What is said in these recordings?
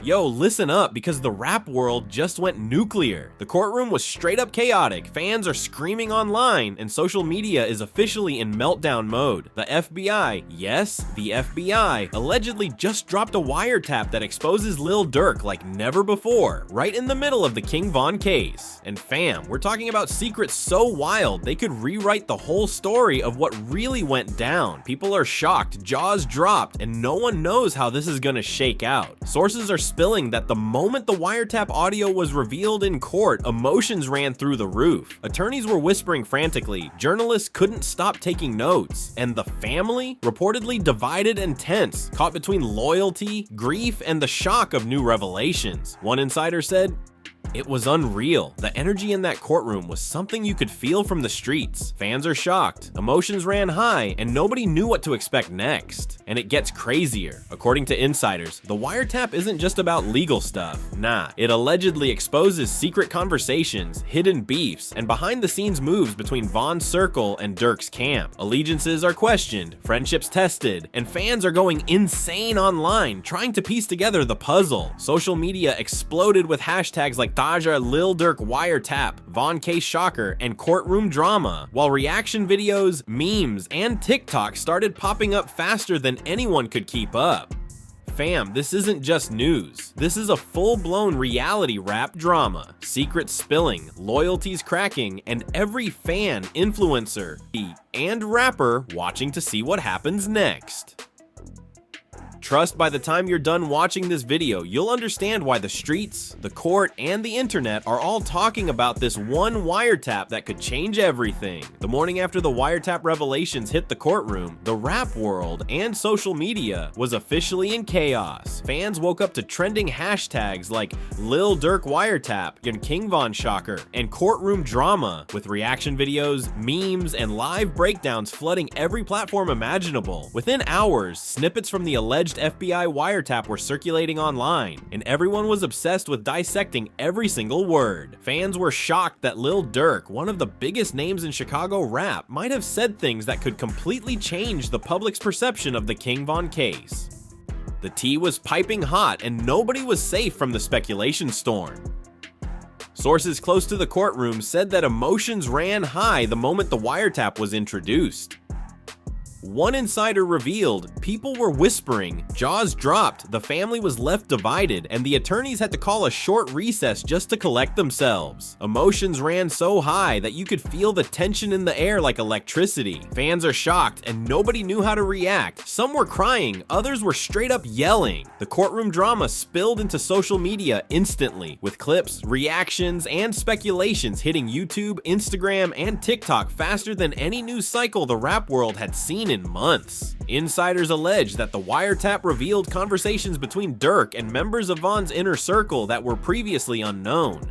Yo, listen up, because the rap world just went nuclear. The courtroom was straight up chaotic, fans are screaming online, and social media is officially in meltdown mode. The FBI, yes, the FBI, allegedly just dropped a wiretap that exposes Lil Durk like never before, right in the middle of the King Von case. And fam, we're talking about secrets so wild, they could rewrite the whole story of what really went down. People are shocked, jaws dropped, and no one knows how this is gonna shake out. Sources are spilling that the moment the wiretap audio was revealed in court, emotions ran through the roof. Attorneys were whispering frantically, journalists couldn't stop taking notes, and the family reportedly divided and tense, caught between loyalty, grief, and the shock of new revelations. One insider said, "It was unreal. The energy in that courtroom was something you could feel from the streets. Fans are shocked, emotions ran high, and nobody knew what to expect next." And it gets crazier. According to insiders, the wiretap isn't just about legal stuff. Nah, it allegedly exposes secret conversations, hidden beefs, and behind-the-scenes moves between Von's circle and Durk's camp. Allegiances are questioned, friendships tested, and fans are going insane online trying to piece together the puzzle. Social media exploded with hashtags like Taja Lil Durk wiretap, Von case shocker, and courtroom drama, while reaction videos, memes, and TikTok started popping up faster than anyone could keep up. Fam, this isn't just news. This is a full-blown reality rap drama. Secrets spilling, loyalties cracking, and every fan, influencer, and rapper watching to see what happens next. Trust by the time you're done watching this video, you'll understand why the streets, the court, and the internet are all talking about this one wiretap that could change everything. The morning after the wiretap revelations hit the courtroom, the rap world and social media was officially in chaos. Fans woke up to trending hashtags like Lil Durk wiretap and King Von shocker and courtroom drama, with reaction videos, memes, and live breakdowns flooding every platform imaginable. Within hours, snippets from the alleged FBI wiretap were circulating online, and everyone was obsessed with dissecting every single word. Fans were shocked that Lil Durk, one of the biggest names in Chicago rap, might have said things that could completely change the public's perception of the King Von case. The tea was piping hot, and nobody was safe from the speculation storm. Sources close to the courtroom said that emotions ran high the moment the wiretap was introduced. One insider revealed people were whispering, jaws dropped, the family was left divided, and the attorneys had to call a short recess just to collect themselves. Emotions ran so high that you could feel the tension in the air like electricity. Fans are shocked, and nobody knew how to react. Some were crying, others were straight up yelling. The courtroom drama spilled into social media instantly, with clips, reactions, and speculations hitting YouTube, Instagram, and TikTok faster than any news cycle the rap world had seen in months. Insiders allege that the wiretap revealed conversations between Durk and members of Von's inner circle that were previously unknown.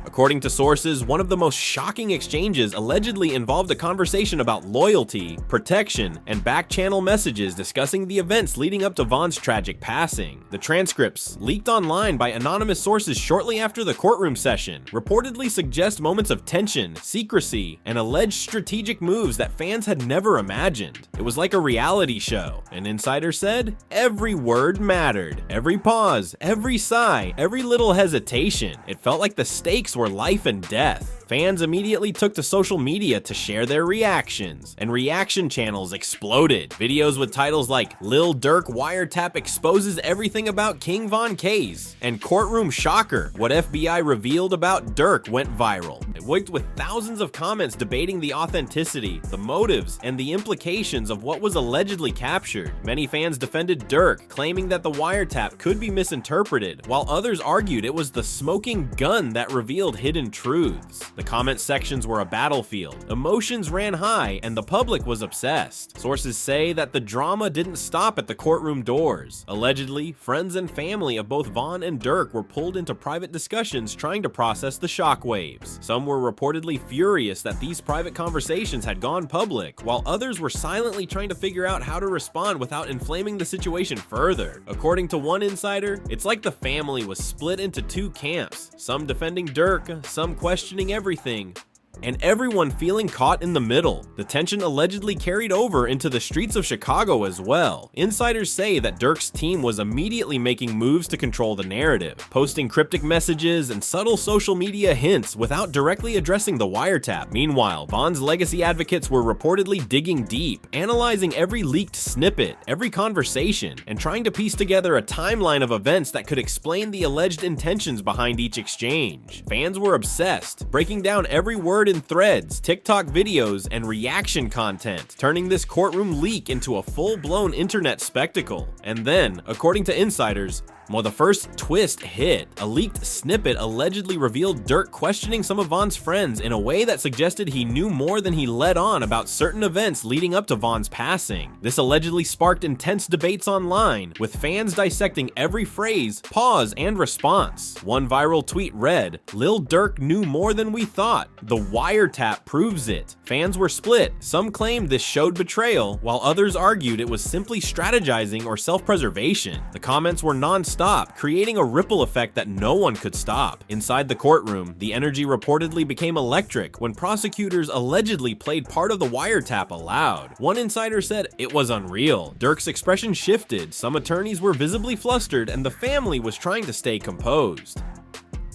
According to sources, one of the most shocking exchanges allegedly involved a conversation about loyalty, protection, and back-channel messages discussing the events leading up to Von's tragic passing. The transcripts, leaked online by anonymous sources shortly after the courtroom session, reportedly suggest moments of tension, secrecy, and alleged strategic moves that fans had never imagined. It was like a reality show. An insider said, "Every word mattered. Every pause, every sigh, every little hesitation. It felt like the stakes were life and death." Fans immediately took to social media to share their reactions, and reaction channels exploded. Videos with titles like Lil Durk wiretap exposes everything about King Von case and Courtroom shocker, what FBI revealed about Durk, went viral. It worked with thousands of comments debating the authenticity, the motives, and the implications of what was allegedly captured. Many fans defended Durk, claiming that the wiretap could be misinterpreted, while others argued it was the smoking gun that revealed hidden truths. The comment sections were a battlefield. Emotions ran high, and the public was obsessed. Sources say that the drama didn't stop at the courtroom doors. Allegedly, friends and family of both Von and Durk were pulled into private discussions trying to process the shockwaves. Some were reportedly furious that these private conversations had gone public, while others were silently trying to figure out how to respond without inflaming the situation further. According to one insider, it's like the family was split into two camps, some defending Durk, some questioning everything, and everyone feeling caught in the middle. The tension allegedly carried over into the streets of Chicago as well. Insiders say that Durk's team was immediately making moves to control the narrative, posting cryptic messages and subtle social media hints without directly addressing the wiretap. Meanwhile, Von's legacy advocates were reportedly digging deep, analyzing every leaked snippet, every conversation, and trying to piece together a timeline of events that could explain the alleged intentions behind each exchange. Fans were obsessed, breaking down every word in threads, TikTok videos, and reaction content, turning this courtroom leak into a full-blown internet spectacle. And then, according to insiders, well, the first twist hit. A leaked snippet allegedly revealed Durk questioning some of Von's friends in a way that suggested he knew more than he let on about certain events leading up to Von's passing. This allegedly sparked intense debates online, with fans dissecting every phrase, pause, and response. One viral tweet read, "Lil Durk knew more than we thought. The wiretap proves it." Fans were split. Some claimed this showed betrayal, while others argued it was simply strategizing or self-preservation. The comments were non-stop, creating a ripple effect that no one could stop. Inside the courtroom, the energy reportedly became electric when prosecutors allegedly played part of the wiretap aloud. One insider said it was unreal. Durk's expression shifted, some attorneys were visibly flustered, and the family was trying to stay composed.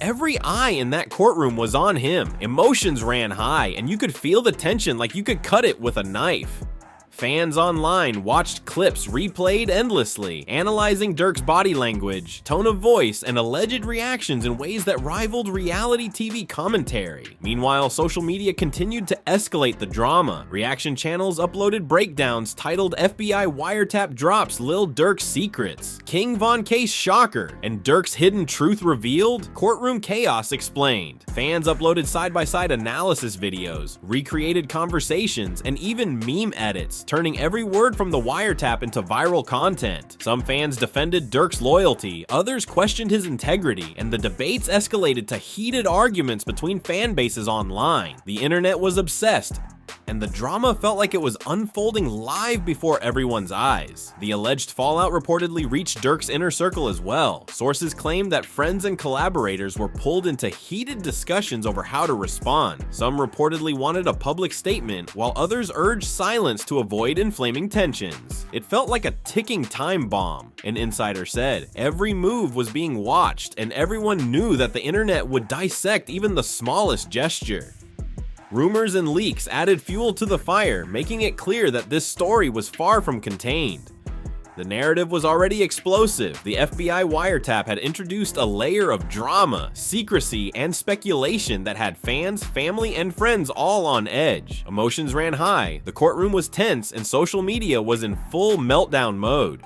Every eye in that courtroom was on him. Emotions ran high, and you could feel the tension like you could cut it with a knife. Fans online watched clips replayed endlessly, analyzing Durk's body language, tone of voice, and alleged reactions in ways that rivaled reality TV commentary. Meanwhile, social media continued to escalate the drama. Reaction channels uploaded breakdowns titled "FBI Wiretap Drops Lil Durk's Secrets," "King Von Case Shocker," and "Durk's Hidden Truth Revealed," "Courtroom Chaos Explained." Fans uploaded side-by-side analysis videos, recreated conversations, and even meme edits, turning every word from the wiretap into viral content. Some fans defended Durk's loyalty, others questioned his integrity, and the debates escalated to heated arguments between fan bases online. The internet was obsessed, and the drama felt like it was unfolding live before everyone's eyes. The alleged fallout reportedly reached Durk's inner circle as well. Sources claim that friends and collaborators were pulled into heated discussions over how to respond. Some reportedly wanted a public statement, while others urged silence to avoid inflaming tensions. It felt like a ticking time bomb, an insider said. Every move was being watched, and everyone knew that the internet would dissect even the smallest gesture. Rumors and leaks added fuel to the fire, making it clear that this story was far from contained. The narrative was already explosive. The FBI wiretap had introduced a layer of drama, secrecy, and speculation that had fans, family, and friends all on edge. Emotions ran high, the courtroom was tense, and social media was in full meltdown mode.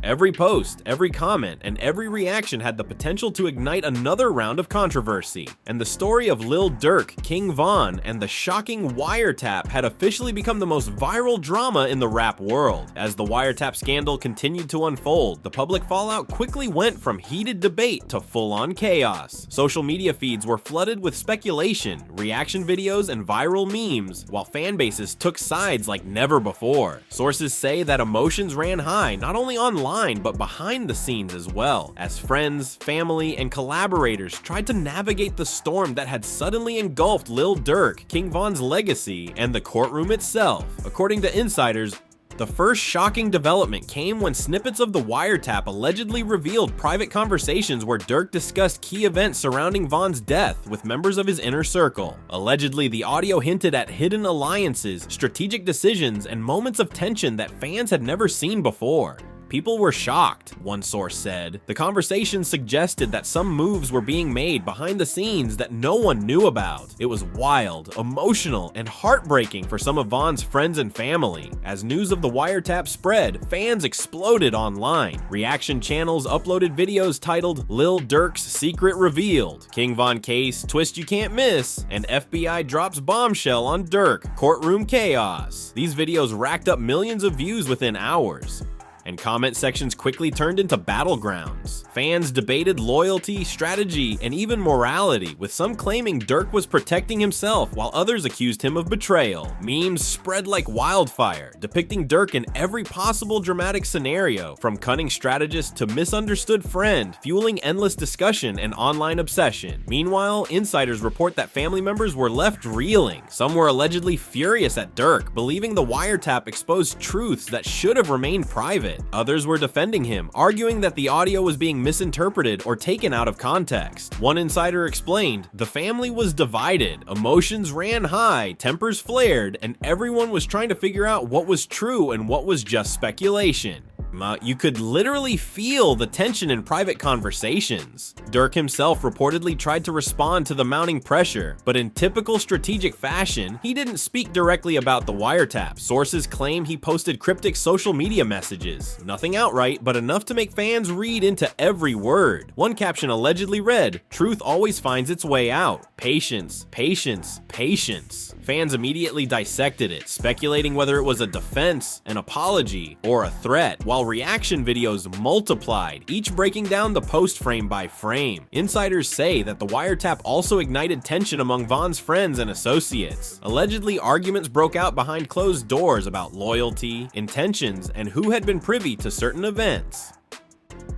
Every post, every comment, and every reaction had the potential to ignite another round of controversy. And the story of Lil Durk, King Von, and the shocking wiretap had officially become the most viral drama in the rap world. As the wiretap scandal continued to unfold, the public fallout quickly went from heated debate to full-on chaos. Social media feeds were flooded with speculation, reaction videos, and viral memes, while fan bases took sides like never before. Sources say that emotions ran high, not only online, but behind the scenes as well, as friends, family, and collaborators tried to navigate the storm that had suddenly engulfed Lil Durk, King Von's legacy, and the courtroom itself. According to insiders, the first shocking development came when snippets of the wiretap allegedly revealed private conversations where Durk discussed key events surrounding Von's death with members of his inner circle. Allegedly, the audio hinted at hidden alliances, strategic decisions, and moments of tension that fans had never seen before. People were shocked, one source said. The conversation suggested that some moves were being made behind the scenes that no one knew about. It was wild, emotional, and heartbreaking for some of Von's friends and family. As news of the wiretap spread, fans exploded online. Reaction channels uploaded videos titled "Lil Durk's Secret Revealed," "King Von Case Twist You Can't Miss," and "FBI Drops Bombshell on Durk, Courtroom Chaos." These videos racked up millions of views within hours. and comment sections quickly turned into battlegrounds. Fans debated loyalty, strategy, and even morality, with some claiming Durk was protecting himself while others accused him of betrayal. Memes spread like wildfire, depicting Durk in every possible dramatic scenario, from cunning strategist to misunderstood friend, fueling endless discussion and online obsession. Meanwhile, insiders report that family members were left reeling. Some were allegedly furious at Durk, believing the wiretap exposed truths that should have remained private. Others were defending him, arguing that the audio was being misinterpreted or taken out of context. One insider explained, "The family was divided, emotions ran high, tempers flared, and everyone was trying to figure out what was true and what was just speculation." You could literally feel the tension in private conversations. Durk himself reportedly tried to respond to the mounting pressure, but in typical strategic fashion, he didn't speak directly about the wiretap. Sources claim he posted cryptic social media messages. Nothing outright, but enough to make fans read into every word. One caption allegedly read, "Truth always finds its way out. Patience, patience, patience." Fans immediately dissected it, speculating whether it was a defense, an apology, or a threat, while reaction videos multiplied, each breaking down the post frame by frame. Insiders say that the wiretap also ignited tension among Von's friends and associates. Allegedly, arguments broke out behind closed doors about loyalty, intentions, and who had been privy to certain events.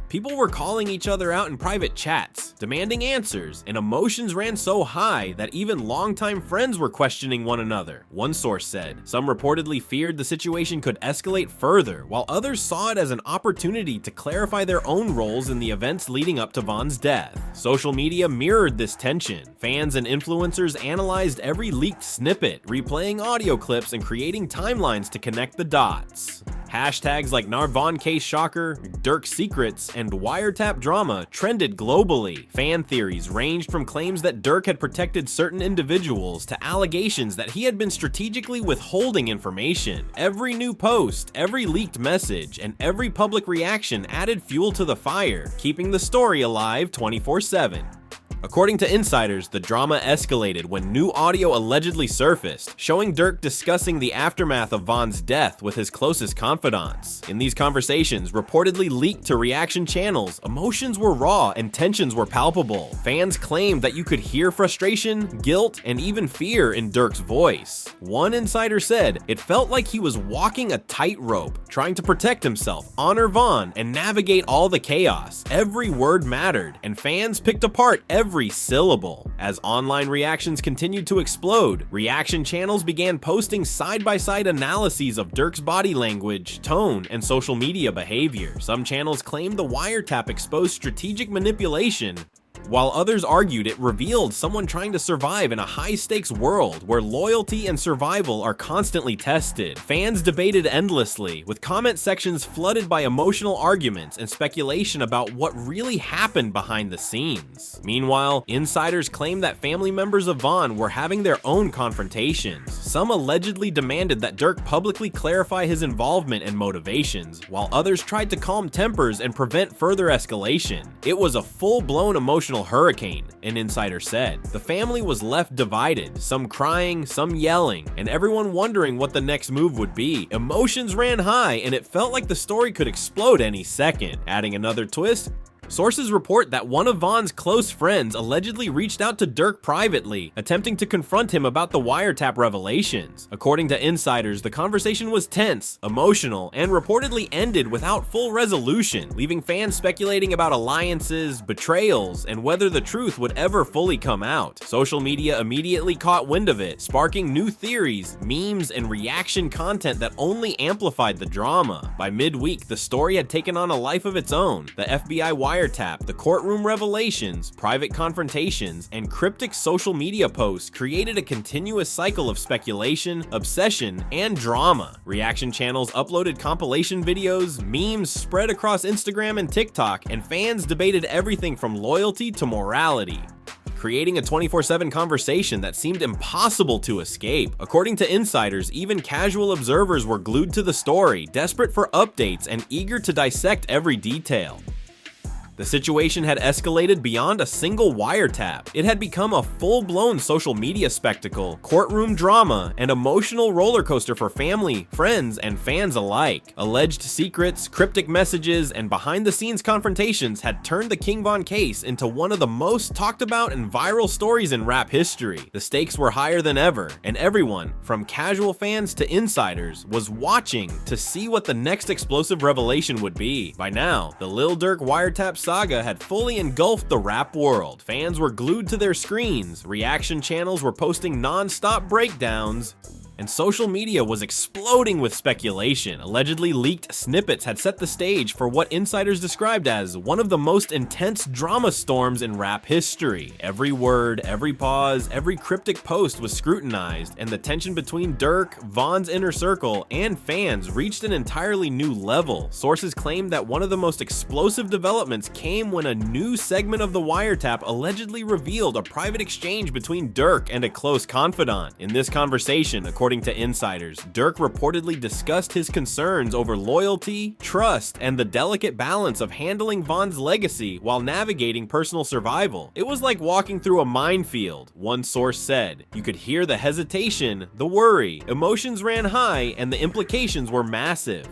People were calling each other out in private chats, demanding answers, and emotions ran so high that even longtime friends were questioning one another. One source said, some reportedly feared the situation could escalate further, while others saw it as an opportunity to clarify their own roles in the events leading up to Von's death. Social media mirrored this tension. Fans and influencers analyzed every leaked snippet, replaying audio clips and creating timelines to connect the dots. Hashtags like Narvon Case Shocker, Durk Secrets, and Wiretap Drama trended globally. Fan theories ranged from claims that Durk had protected certain individuals to allegations that he had been strategically withholding information. Every new post, every leaked message, and every public reaction added fuel to the fire, keeping the story alive 24/7. According to insiders, the drama escalated when new audio allegedly surfaced, showing Durk discussing the aftermath of Von's death with his closest confidants. In these conversations, reportedly leaked to reaction channels, emotions were raw and tensions were palpable. Fans claimed that you could hear frustration, guilt, and even fear in Durk's voice. One insider said, "It felt like he was walking a tightrope, trying to protect himself, honor Von, and navigate all the chaos. Every word mattered, and fans picked apart every syllable." As online reactions continued to explode, reaction channels began posting side-by-side analyses of Durk's body language, tone, and social media behavior. Some channels claimed the wiretap exposed strategic manipulation, while others argued it revealed someone trying to survive in a high-stakes world where loyalty and survival are constantly tested. Fans debated endlessly, with comment sections flooded by emotional arguments and speculation about what really happened behind the scenes. Meanwhile, insiders claimed that family members of Von were having their own confrontations. Some allegedly demanded that Durk publicly clarify his involvement and motivations, while others tried to calm tempers and prevent further escalation. It was a full-blown emotional hurricane, an insider said. The family was left divided, some crying, some yelling, and everyone wondering what the next move would be. Emotions ran high, and it felt like the story could explode any second. Adding another twist, sources report that one of Von's close friends allegedly reached out to Durk privately, attempting to confront him about the wiretap revelations. According to insiders, the conversation was tense, emotional, and reportedly ended without full resolution, leaving fans speculating about alliances, betrayals, and whether the truth would ever fully come out. Social media immediately caught wind of it, sparking new theories, memes, and reaction content that only amplified the drama. By midweek, the story had taken on a life of its own. The FBI wiretap, the courtroom revelations, private confrontations, and cryptic social media posts created a continuous cycle of speculation, obsession, and drama. Reaction channels uploaded compilation videos, memes spread across Instagram and TikTok, and fans debated everything from loyalty to morality, creating a 24/7 conversation that seemed impossible to escape. According to insiders, even casual observers were glued to the story, desperate for updates and eager to dissect every detail. The situation had escalated beyond a single wiretap. It had become a full-blown social media spectacle, courtroom drama, and emotional roller coaster for family, friends, and fans alike. Alleged secrets, cryptic messages, and behind-the-scenes confrontations had turned the King Von case into one of the most talked about and viral stories in rap history. The stakes were higher than ever, and everyone, from casual fans to insiders, was watching to see what the next explosive revelation would be. By now, the Lil Durk wiretap saga had fully engulfed the rap world. Fans were glued to their screens, reaction channels were posting non-stop breakdowns, and social media was exploding with speculation. Allegedly leaked snippets had set the stage for what insiders described as one of the most intense drama storms in rap history. Every word, every pause, every cryptic post was scrutinized, and the tension between Durk, Von's inner circle, and fans reached an entirely new level. Sources claimed that one of the most explosive developments came when a new segment of the wiretap allegedly revealed a private exchange between Durk and a close confidant. In this conversation, according to insiders, Durk reportedly discussed his concerns over loyalty, trust, and the delicate balance of handling Von's legacy while navigating personal survival. It was like walking through a minefield, one source said. You could hear the hesitation, the worry, emotions ran high, and the implications were massive.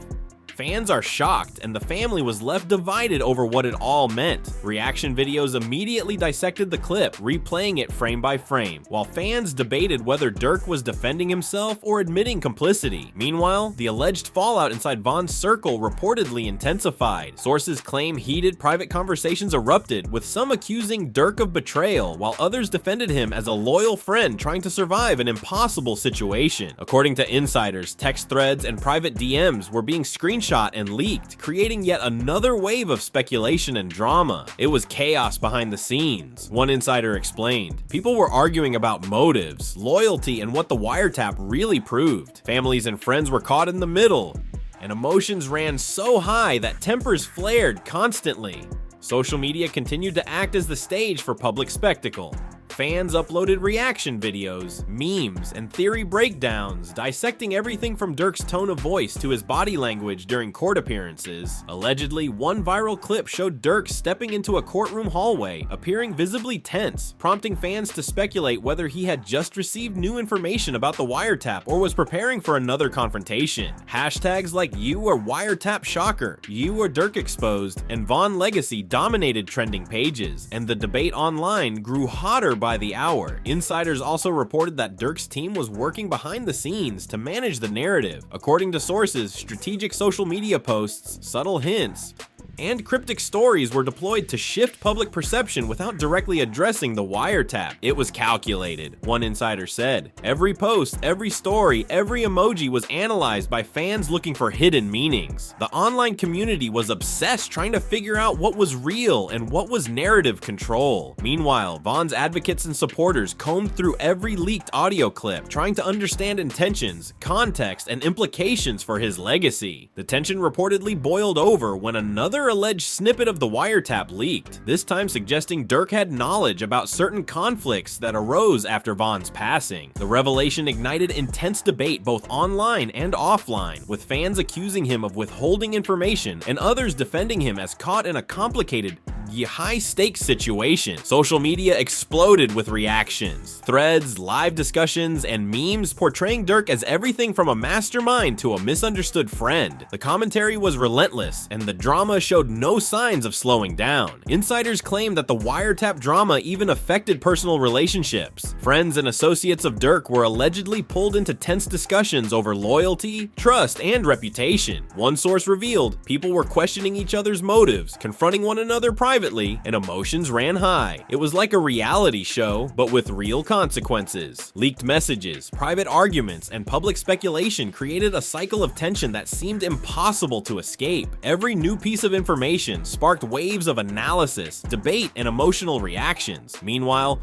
Fans are shocked, and the family was left divided over what it all meant. Reaction videos immediately dissected the clip, replaying it frame by frame, while fans debated whether Durk was defending himself or admitting complicity. Meanwhile, the alleged fallout inside Von's circle reportedly intensified. Sources claim heated private conversations erupted, with some accusing Durk of betrayal, while others defended him as a loyal friend trying to survive an impossible situation. According to insiders, text threads and private DMs were being screenshot and leaked, creating yet another wave of speculation and drama. It was chaos behind the scenes. One insider explained, people were arguing about motives, loyalty, and what the wiretap really proved. Families and friends were caught in the middle, and emotions ran so high that tempers flared constantly. Social media continued to act as the stage for public spectacle. Fans uploaded reaction videos, memes, and theory breakdowns, dissecting everything from Durk's tone of voice to his body language during court appearances. Allegedly, one viral clip showed Durk stepping into a courtroom hallway, appearing visibly tense, prompting fans to speculate whether he had just received new information about the wiretap or was preparing for another confrontation. Hashtags like "You or Wiretap Shocker," "You or Durk Exposed," and "Von Legacy" dominated trending pages, and the debate online grew hotter by the hour. Insiders also reported that Durk's team was working behind the scenes to manage the narrative. According to sources, strategic social media posts, subtle hints, and cryptic stories were deployed to shift public perception without directly addressing the wiretap. It was calculated, one insider said. Every post, every story, every emoji was analyzed by fans looking for hidden meanings. The online community was obsessed trying to figure out what was real and what was narrative control. Meanwhile, Von's advocates and supporters combed through every leaked audio clip, trying to understand intentions, context, and implications for his legacy. The tension reportedly boiled over when another alleged snippet of the wiretap leaked, this time suggesting Durk had knowledge about certain conflicts that arose after Von's passing. The revelation ignited intense debate both online and offline, with fans accusing him of withholding information and others defending him as caught in a complicated, high-stakes situation. Social media exploded with reactions, threads, live discussions, and memes portraying Durk as everything from a mastermind to a misunderstood friend. The commentary was relentless, and the drama showed no signs of slowing down. Insiders claim that the wiretap drama even affected personal relationships. Friends and associates of Durk were allegedly pulled into tense discussions over loyalty, trust, and reputation. One source revealed people were questioning each other's motives, confronting one another privately, and emotions ran high. It was like a reality show, but with real consequences. Leaked messages, private arguments, and public speculation created a cycle of tension that seemed impossible to escape. Every new piece of information sparked waves of analysis, debate, and emotional reactions. Meanwhile,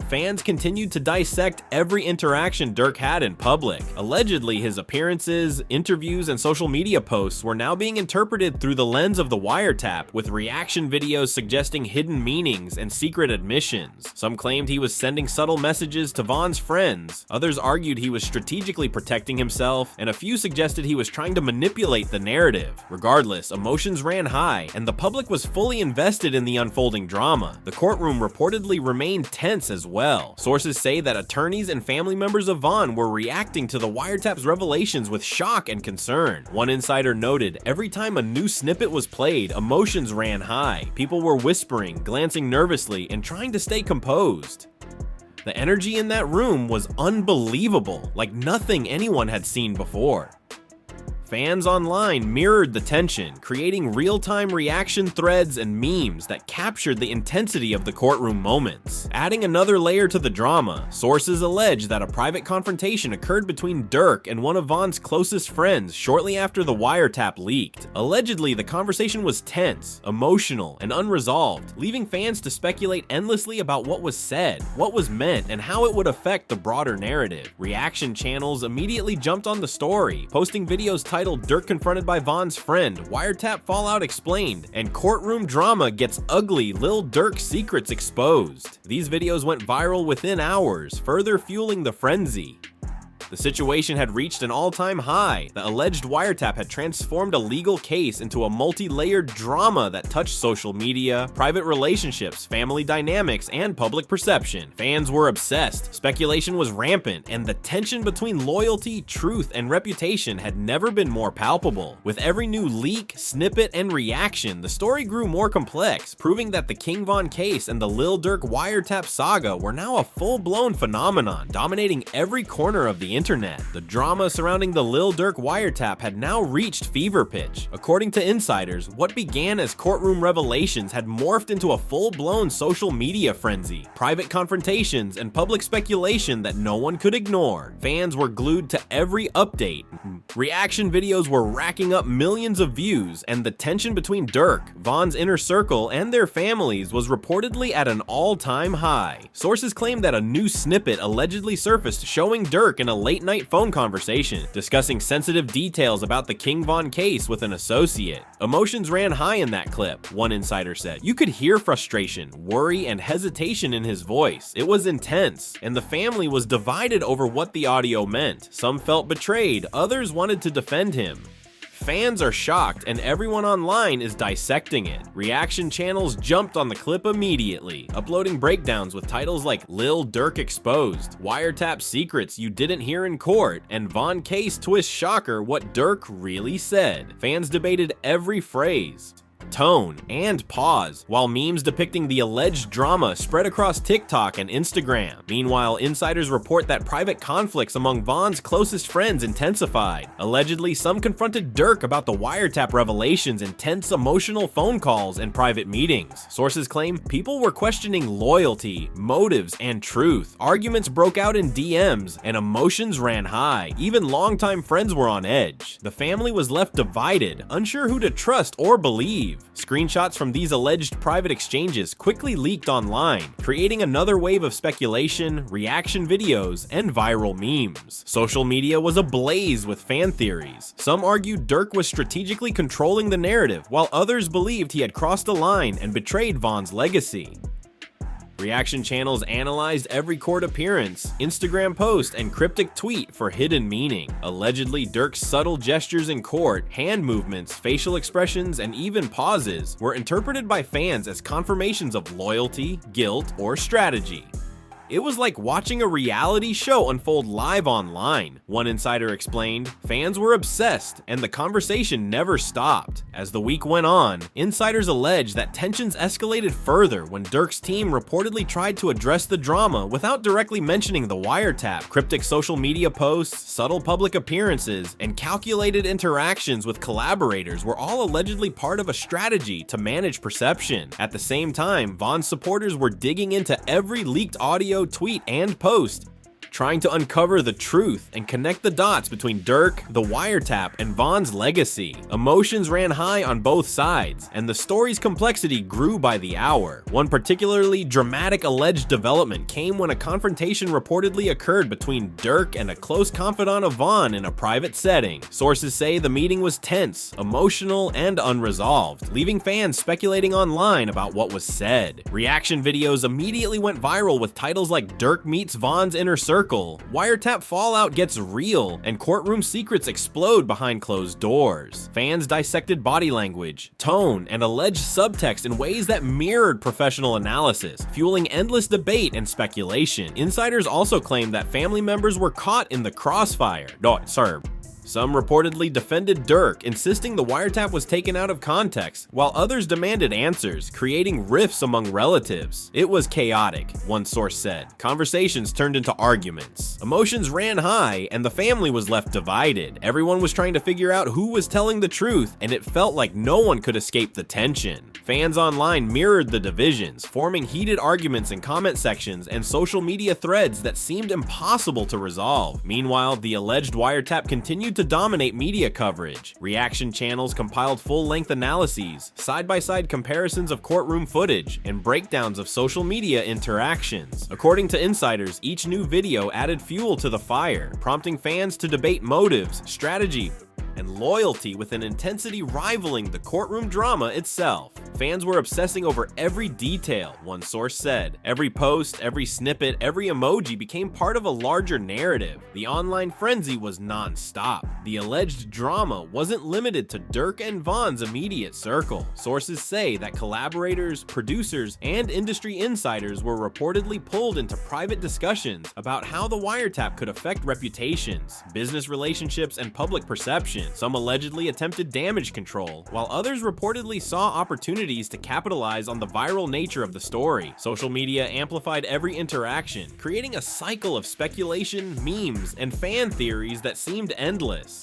fans continued to dissect every interaction Durk had in public. Allegedly, his appearances, interviews, and social media posts were now being interpreted through the lens of the wiretap, with reaction videos suggesting hidden meanings and secret admissions. Some claimed he was sending subtle messages to Von's friends, others argued he was strategically protecting himself, and a few suggested he was trying to manipulate the narrative. Regardless, emotions ran high, and the public was fully invested in the unfolding drama. The courtroom reportedly remained tense as well. Sources say that attorneys and family members of Von were reacting to the wiretap's revelations with shock and concern. One insider noted, every time a new snippet was played, emotions ran high. People were whispering, glancing nervously, and trying to stay composed. The energy in that room was unbelievable, like nothing anyone had seen before. Fans online mirrored the tension, creating real-time reaction threads and memes that captured the intensity of the courtroom moments. Adding another layer to the drama, sources allege that a private confrontation occurred between Durk and one of Von's closest friends shortly after the wiretap leaked. Allegedly, the conversation was tense, emotional, and unresolved, leaving fans to speculate endlessly about what was said, what was meant, and how it would affect the broader narrative. Reaction channels immediately jumped on the story, posting videos titled Durk confronted by Von's friend, wiretap fallout explained, and courtroom drama gets ugly, Lil Durk secrets exposed. These videos went viral within hours, further fueling the frenzy. The situation had reached an all-time high. The alleged wiretap had transformed a legal case into a multi-layered drama that touched social media, private relationships, family dynamics, and public perception. Fans were obsessed, speculation was rampant, and the tension between loyalty, truth, and reputation had never been more palpable. With every new leak, snippet, and reaction, the story grew more complex, proving that the King Von case and the Lil Durk wiretap saga were now a full-blown phenomenon, dominating every corner of the internet. The drama surrounding the Lil Durk wiretap had now reached fever pitch. According to insiders, what began as courtroom revelations had morphed into a full-blown social media frenzy, private confrontations, and public speculation that no one could ignore. Fans were glued to every update. Reaction videos were racking up millions of views, and the tension between Durk, Von's inner circle, and their families was reportedly at an all-time high. Sources claim that a new snippet allegedly surfaced showing Durk in a late-night phone conversation, discussing sensitive details about the King Von case with an associate. Emotions ran high in that clip, one insider said. You could hear frustration, worry, and hesitation in his voice. It was intense, and the family was divided over what the audio meant. Some felt betrayed, others wanted to defend him. Fans are shocked, and everyone online is dissecting it. Reaction channels jumped on the clip immediately, uploading breakdowns with titles like Lil Durk Exposed, Wiretap Secrets You Didn't Hear in Court, and Von Case Twist Shocker What Durk Really Said. Fans debated every phrase, tone, and pause, while memes depicting the alleged drama spread across TikTok and Instagram. Meanwhile, insiders report that private conflicts among Von's closest friends intensified. Allegedly, some confronted Durk about the wiretap revelations in tense emotional phone calls and private meetings. Sources claim people were questioning loyalty, motives, and truth. Arguments broke out in DMs, and emotions ran high. Even longtime friends were on edge. The family was left divided, unsure who to trust or believe. Screenshots from these alleged private exchanges quickly leaked online, creating another wave of speculation, reaction videos, and viral memes. Social media was ablaze with fan theories. Some argued Durk was strategically controlling the narrative, while others believed he had crossed a line and betrayed Von's legacy. Reaction channels analyzed every court appearance, Instagram post, and cryptic tweet for hidden meaning. Allegedly, Durk's subtle gestures in court, hand movements, facial expressions, and even pauses were interpreted by fans as confirmations of loyalty, guilt, or strategy. It was like watching a reality show unfold live online, one insider explained. Fans were obsessed, and the conversation never stopped. As the week went on, insiders allege that tensions escalated further when Durk's team reportedly tried to address the drama without directly mentioning the wiretap. Cryptic social media posts, subtle public appearances, and calculated interactions with collaborators were all allegedly part of a strategy to manage perception. At the same time, Von's supporters were digging into every leaked audio, tweet, and post, trying to uncover the truth and connect the dots between Durk, the wiretap, and Von's legacy. Emotions ran high on both sides, and the story's complexity grew by the hour. One particularly dramatic alleged development came when a confrontation reportedly occurred between Durk and a close confidant of Von in a private setting. Sources say the meeting was tense, emotional, and unresolved, leaving fans speculating online about what was said. Reaction videos immediately went viral with titles like Durk meets Von's inner circle, wiretap fallout gets real, and courtroom secrets explode behind closed doors. Fans dissected body language, tone, and alleged subtext in ways that mirrored professional analysis, fueling endless debate and speculation. Insiders also claimed that family members were caught in the crossfire. Some reportedly defended Durk, insisting the wiretap was taken out of context, while others demanded answers, creating rifts among relatives. It was chaotic, one source said. Conversations turned into arguments. Emotions ran high, and the family was left divided. Everyone was trying to figure out who was telling the truth, and it felt like no one could escape the tension. Fans online mirrored the divisions, forming heated arguments in comment sections and social media threads that seemed impossible to resolve. Meanwhile, the alleged wiretap continued to dominate media coverage. Reaction channels compiled full-length analyses, side-by-side comparisons of courtroom footage, and breakdowns of social media interactions. According to insiders, each new video added fuel to the fire, prompting fans to debate motives, strategy, and loyalty with an intensity rivaling the courtroom drama itself. Fans were obsessing over every detail, one source said. Every post, every snippet, every emoji became part of a larger narrative. The online frenzy was non-stop. The alleged drama wasn't limited to Durk and Von's immediate circle. Sources say that collaborators, producers, and industry insiders were reportedly pulled into private discussions about how the wiretap could affect reputations, business relationships, and public perception. Some allegedly attempted damage control, while others reportedly saw opportunities to capitalize on the viral nature of the story. Social media amplified every interaction, creating a cycle of speculation, memes, and fan theories that seemed endless.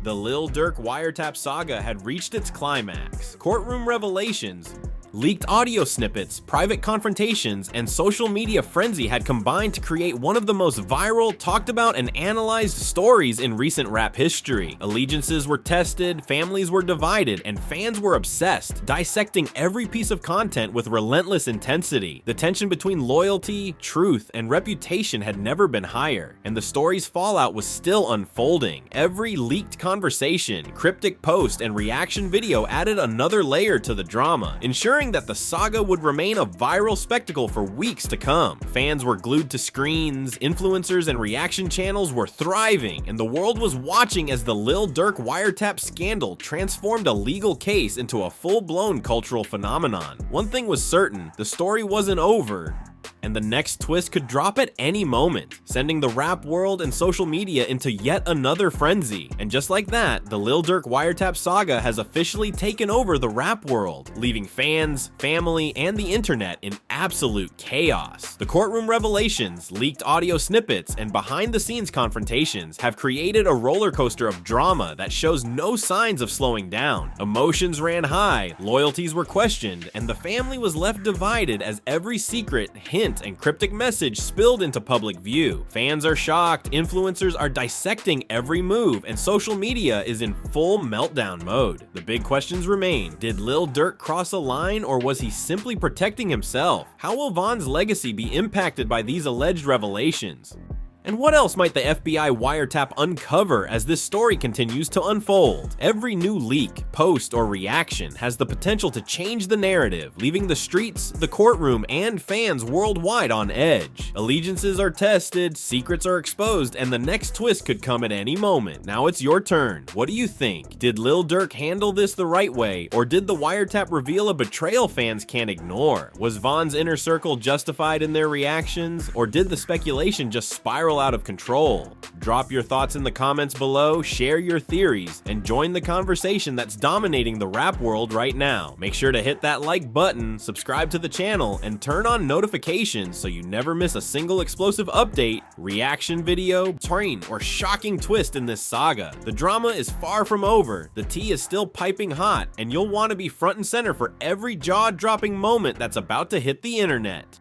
The Lil Durk wiretap saga had reached its climax. Courtroom revelations, leaked audio snippets, private confrontations, and social media frenzy had combined to create one of the most viral, talked about, and analyzed stories in recent rap history. Allegiances were tested, families were divided, and fans were obsessed, dissecting every piece of content with relentless intensity. The tension between loyalty, truth, and reputation had never been higher, and the story's fallout was still unfolding. Every leaked conversation, cryptic post, and reaction video added another layer to the drama, ensuring that the saga would remain a viral spectacle for weeks to come. Fans were glued to screens, influencers and reaction channels were thriving, and the world was watching as the Lil Durk wiretap scandal transformed a legal case into a full-blown cultural phenomenon. One thing was certain, the story wasn't over, and the next twist could drop at any moment, sending the rap world and social media into yet another frenzy. And just like that, the Lil Durk wiretap saga has officially taken over the rap world, leaving fans, family, and the internet in absolute chaos. The courtroom revelations, leaked audio snippets, and behind-the-scenes confrontations have created a roller coaster of drama that shows no signs of slowing down. Emotions ran high, loyalties were questioned, and the family was left divided as every secret, hint, and cryptic message spilled into public view. Fans are shocked, influencers are dissecting every move, and social media is in full meltdown mode. The big questions remain. Did Lil Durk cross a line, or was he simply protecting himself? How will Von's legacy be impacted by these alleged revelations? And what else might the FBI wiretap uncover as this story continues to unfold? Every new leak, post, or reaction has the potential to change the narrative, leaving the streets, the courtroom, and fans worldwide on edge. Allegiances are tested, secrets are exposed, and the next twist could come at any moment. Now it's your turn. What do you think? Did Lil Durk handle this the right way, or did the wiretap reveal a betrayal fans can't ignore? Was Von's inner circle justified in their reactions, or did the speculation just spiral out of control? Drop your thoughts in the comments below, share your theories, and join the conversation that's dominating the rap world right now. Make sure to hit that like button, subscribe to the channel, and turn on notifications so you never miss a single explosive update, reaction video, train, or shocking twist in this saga. The drama is far from over, the tea is still piping hot, and you'll want to be front and center for every jaw-dropping moment that's about to hit the internet.